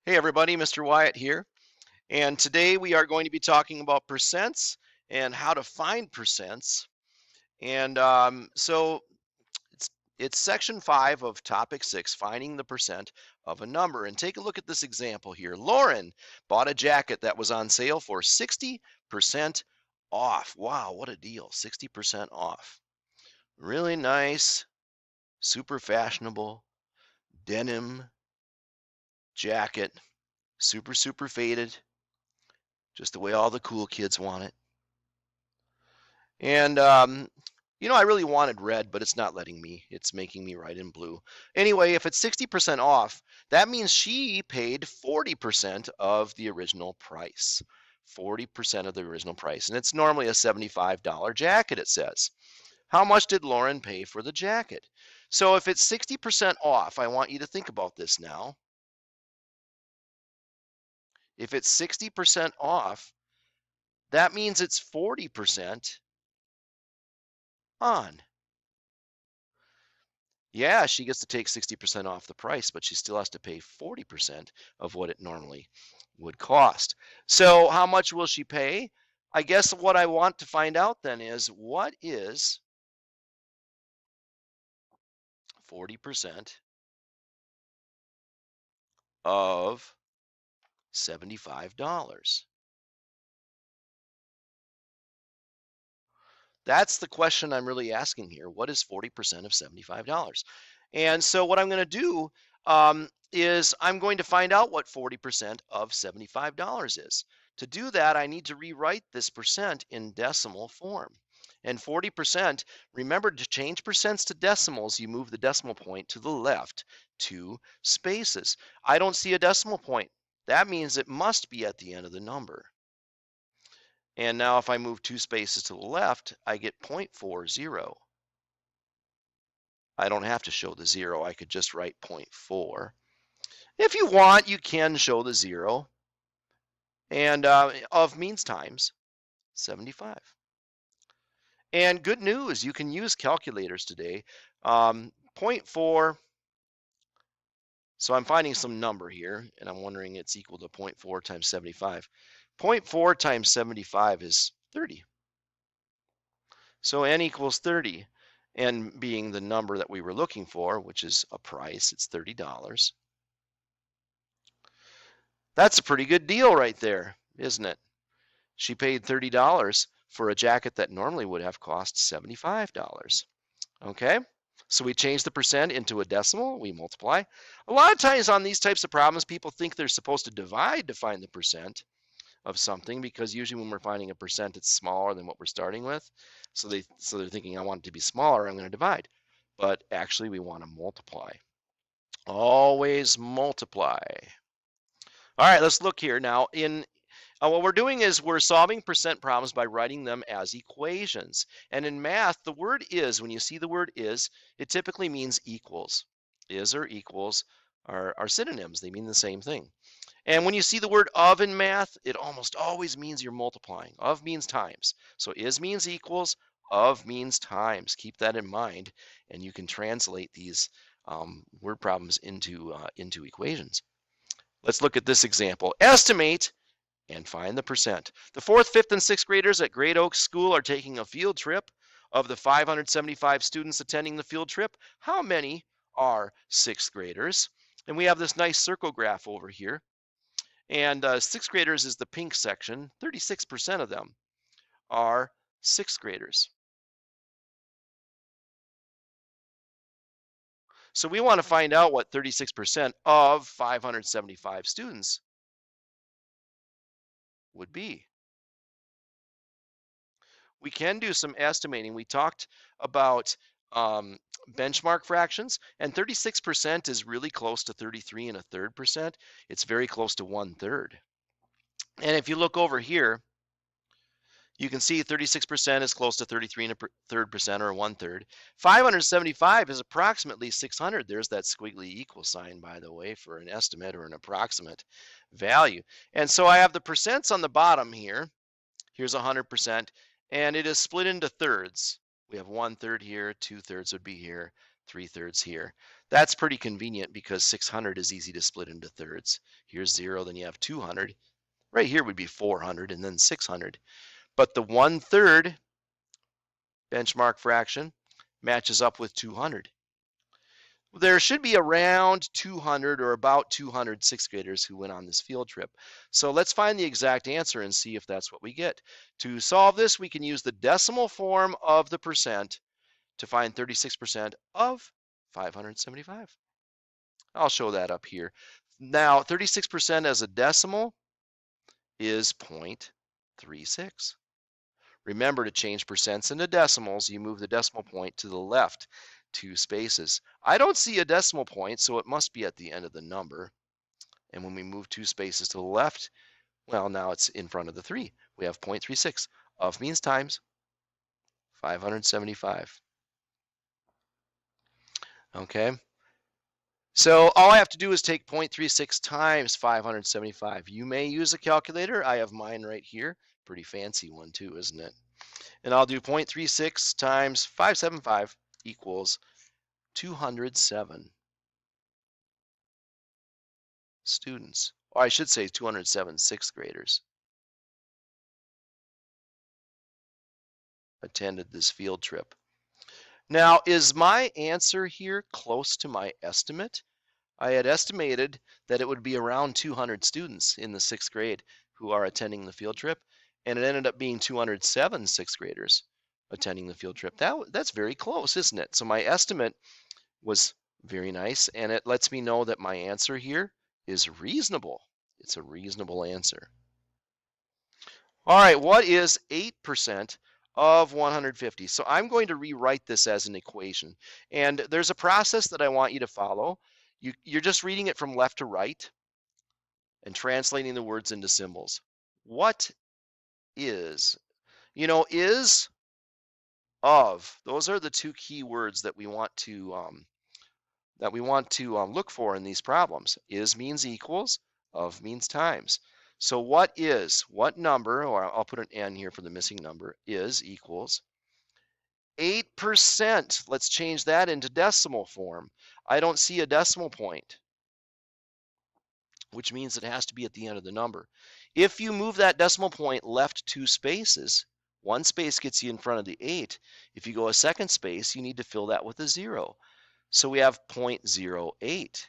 Hey everybody, Mr. Wyatt here, and today we are going to be talking about percents and how to find percents. And it's it's section 5 of topic 6, finding the percent of a number. And take a look at this example here. Lauren bought a jacket that was on sale for 60% off. Wow, what a deal! 60% off. Really nice, super fashionable denim jacket, super faded, just the way all the cool kids want it. And, I really wanted red, but it's not letting me. It's making me write in blue. Anyway, if it's 60% off, that means she paid 40% of the original price. 40% of the original price. And it's normally a $75 jacket, it says. How much did Lauren pay for the jacket? So if it's 60% off, I want you to think about this now. If it's 60% off, that means it's 40% on. Yeah, she gets to take 60% off the price, but she still has to pay 40% of what it normally would cost. So how much will she pay? I guess what I want to find out then is what is 40% of $75? That's the question I'm really asking here. What is 40% of $75? And so what I'm going to do is I'm going to find out what 40% of $75 is. To do that, I need to rewrite this percent in decimal form. And 40%, remember to change percents to decimals, you move the decimal point to the left 2 spaces. I don't see a decimal point. That means it must be at the end of the number. And now if I move 2 spaces to the left, I get 0.40. I don't have to show the 0. I could just write 0.4. If you want, you can show the 0. And of means times 75. And good news, you can use calculators today. 0.4, so I'm finding some number here, and I'm wondering it's equal to 0.4 times 75. 0.4 times 75 is 30. So n equals 30, n being the number that we were looking for, which is a price, it's $30. That's a pretty good deal right there, isn't it? She paid $30 for a jacket that normally would have cost $75. Okay, so we change the percent into a decimal, we multiply. A lot of times on these types of problems, people think they're supposed to divide to find the percent of something, because usually when we're finding a percent, it's smaller than what we're starting with. So they're thinking, I want it to be smaller, I'm going to divide. But actually we want to multiply. Always multiply. All right, let's look here now. What we're doing is we're solving percent problems by writing them as equations. And in math, the word is, when you see the word is, it typically means equals. Is or equals are synonyms. They mean the same thing. And when you see the word of in math, it almost always means you're multiplying. Of means times. So is means equals, of means times. Keep that in mind, and you can translate these word problems into equations. Let's look at this example. Estimate and find the percent. The 4th, 5th, and 6th graders at Great Oaks School are taking a field trip. Of the 575 students attending the field trip, how many are 6th graders? And we have this nice circle graph over here. And 6th graders is the pink section. 36% of them are 6th graders. So we want to find out what 36% of 575 students would be. We can do some estimating. We talked about benchmark fractions, and 36% is really close to 33 and a third percent. It's very close to 1/3. And if you look over here, you can see 36% is close to 33 and a third percent, or 1/3. 575 is approximately 600. There's that squiggly equal sign, by the way, for an estimate or an approximate value. And so I have the percents on the bottom here. Here's 100%, and it is split into thirds. We have 1/3 here, 2/3 would be here, 3/3 here. That's pretty convenient because 600 is easy to split into thirds. Here's 0, then you have 200. Right here would be 400 and then 600. But the 1/3 benchmark fraction matches up with 200. There should be around 200 or about 200 sixth graders who went on this field trip. So let's find the exact answer and see if that's what we get. To solve this, we can use the decimal form of the percent to find 36% of 575. I'll show that up here. Now, 36% as a decimal is 0.36. Remember, to change percents into decimals, you move the decimal point to the left 2 spaces. I don't see a decimal point, so it must be at the end of the number. And when we move 2 spaces to the left, well, now it's in front of the 3. We have 0.36. Of means times 575. Okay? So all I have to do is take 0.36 times 575. You may use a calculator. I have mine right here. Pretty fancy one too, isn't it? And I'll do 0.36 times 575 equals 207 students. Or I should say 207 sixth graders attended this field trip. Now, is my answer here close to my estimate? I had estimated that it would be around 200 students in the sixth grade who are attending the field trip, and it ended up being 207 sixth graders attending the field trip. That's very close, isn't it? So my estimate was very nice, and it lets me know that my answer here is reasonable. It's a reasonable answer. All right, what is 8% of 150? So I'm going to rewrite this as an equation, and there's a process that I want you to follow. You're just reading it from left to right and translating the words into symbols. What is, is, of, those are the two key words that we want to look for in these problems. Is means equals, of means times. So what number, or I'll put an N here for the missing number, is equals 8%. Let's change that into decimal form. I don't see a decimal point, which means it has to be at the end of the number. If you move that decimal point left 2 spaces, 1 space gets you in front of the 8. If you go a second space, you need to fill that with a 0. So we have 0.08,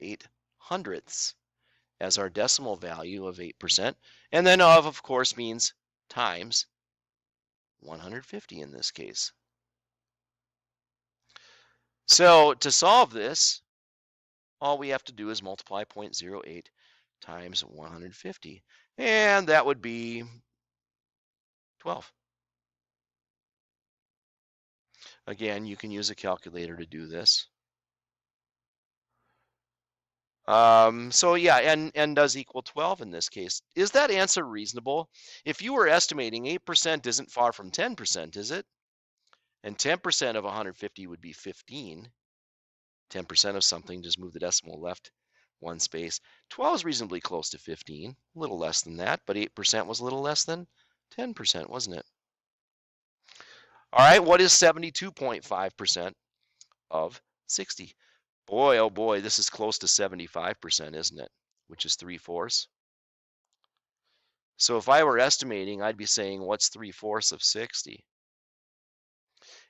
8 hundredths, as our decimal value of 8%. And then of course, means times 150 in this case. So to solve this, all we have to do is multiply 0.08 times 150. And that would be 12. Again, you can use a calculator to do this. So yeah, n does equal 12 in this case. Is that answer reasonable? If you were estimating, 8% isn't far from 10%, is it? And 10% of 150 would be 15. 10% of something, just move the decimal left 1 space. 12 is reasonably close to 15, a little less than that, but 8% was a little less than 10%, wasn't it? All right, what is 72.5% of 60? Boy, oh boy, this is close to 75%, isn't it? Which is 3/4. So if I were estimating, I'd be saying, what's 3/4 of 60?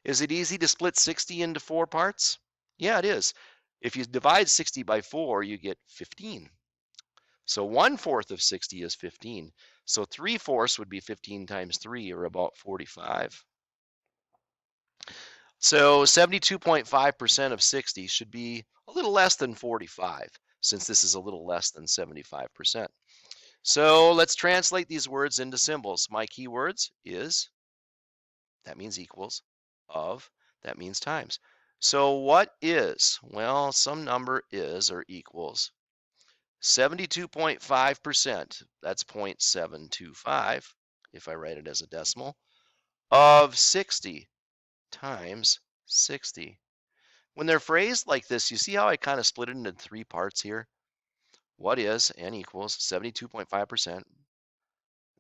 Is it easy to split 60 into 4 parts? Yeah, it is. If you divide 60 by 4, you get 15. So 1/4 of 60 is 15. So 3/4 would be 15 times 3, or about 45. So 72.5% of 60 should be a little less than 45, since this is a little less than 75%. So let's translate these words into symbols. My key words is, that means equals, of, that means times. So what is? Well, some number is or equals 72.5%, that's 0.725 if I write it as a decimal, of 60 times 60. When they're phrased like this, you see how I kind of split it into 3 parts here? What is, n equals 72.5%, and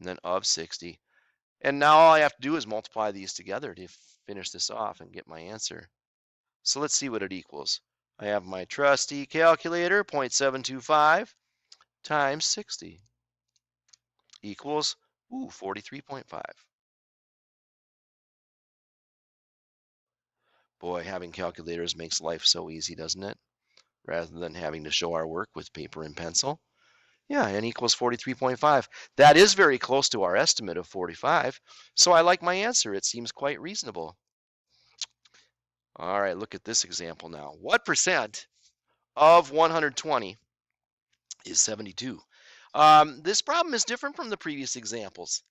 then of 60. And now all I have to do is multiply these together to finish this off and get my answer. So let's see what it equals. I have my trusty calculator, 0.725 times 60 equals, 43.5. Boy, having calculators makes life so easy, doesn't it? Rather than having to show our work with paper and pencil. Yeah, n equals 43.5. That is very close to our estimate of 45, so I like my answer. It seems quite reasonable. All right, look at this example now. What percent of 120 is 72? This problem is different from the previous examples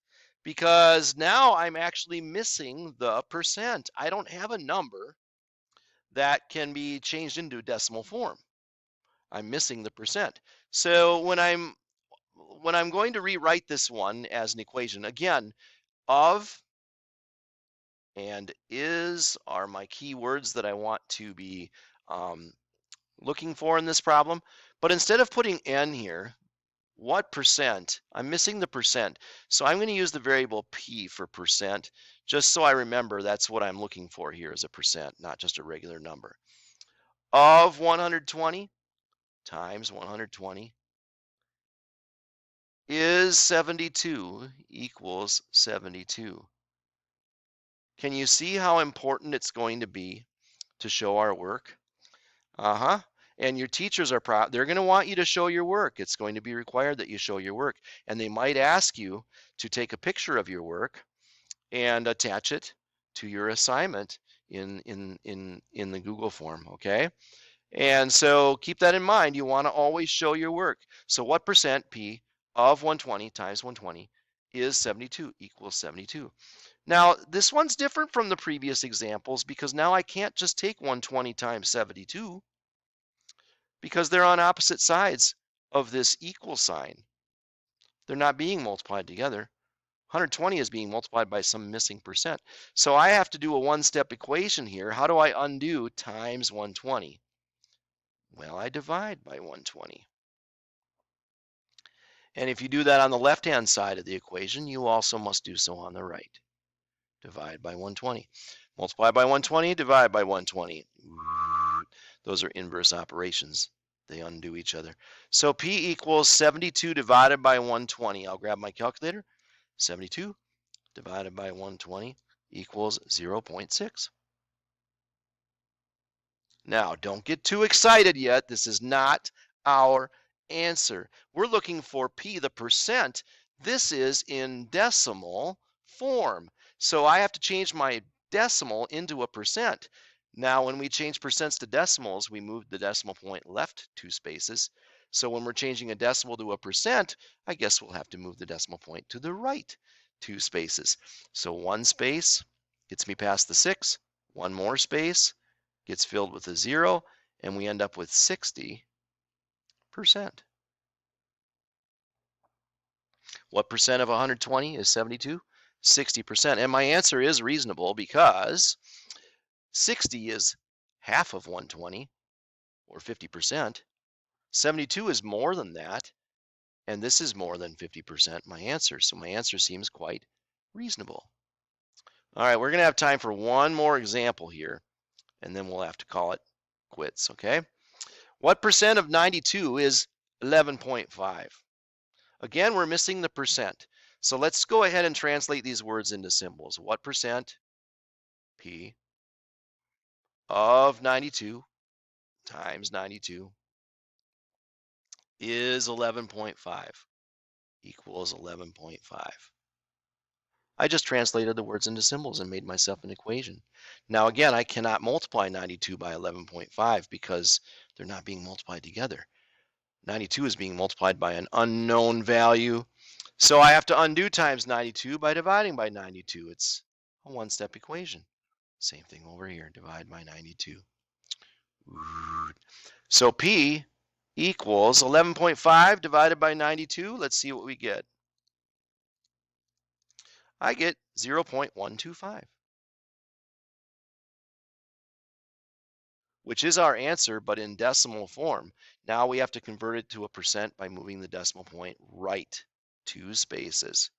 because now I'm actually missing the percent. I don't have a number that can be changed into decimal form. I'm missing the percent. So when I'm going to rewrite this one as an equation, again, of and is are my key words that I want to be um, looking for in this problem. But instead of putting n here, what percent? I'm missing the percent. So I'm going to use the variable p for percent, just so I remember that's what I'm looking for here is a percent, not just a regular number. Of 120 times 120 is 72 equals 72. Can you see how important it's going to be to show our work? Uh-huh. And your teachers are they're going to want you to show your work. It's going to be required that you show your work. And they might ask you to take a picture of your work and attach it to your assignment in the Google form, okay? And so keep that in mind. You want to always show your work. So what percent P of 120 times 120 is 72 equals 72. Now, this one's different from the previous examples because now I can't just take 120 times 72 because they're on opposite sides of this equal sign. They're not being multiplied together. 120 is being multiplied by some missing percent. So I have to do a one-step equation here. How do I undo times 120? Well, I divide by 120. And if you do that on the left-hand side of the equation, you also must do so on the right. Divide by 120. Multiply by 120, divide by 120. Those are inverse operations. They undo each other. So P equals 72 divided by 120. I'll grab my calculator. 72 divided by 120 equals 0.6. Now, don't get too excited yet. This is not our answer. We're looking for P, the percent. This is in decimal form. So I have to change my decimal into a percent. Now, when we change percents to decimals, we move the decimal point left 2 spaces. So when we're changing a decimal to a percent, I guess we'll have to move the decimal point to the right 2 spaces. So 1 space gets me past the 6, 1 more space gets filled with a 0, and we end up with 60%. What percent of 120 is 72? 60%. And my answer is reasonable because 60 is half of 120, or 50%. 72 is more than that, and this is more than 50%, my answer. So my answer seems quite reasonable. All right, we're going to have time for one more example here, and then we'll have to call it quits, okay? What percent of 92 is 11.5? Again, we're missing the percent. So let's go ahead and translate these words into symbols. What percent P of 92 times 92 is 11.5 equals 11.5. I just translated the words into symbols and made myself an equation. Now again, I cannot multiply 92 by 11.5 because they're not being multiplied together. 92 is being multiplied by an unknown value. So I have to undo times 92 by dividing by 92. It's a one-step equation. Same thing over here, divide by 92. So P equals 11.5 divided by 92. Let's see what we get. I get 0.125, which is our answer, but in decimal form. Now we have to convert it to a percent by moving the decimal point right 2 spaces,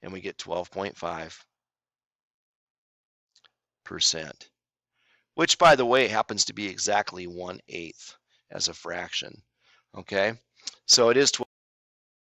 and we get 12.5%. which by the way happens to be exactly 1/8 as a fraction. Okay, so it is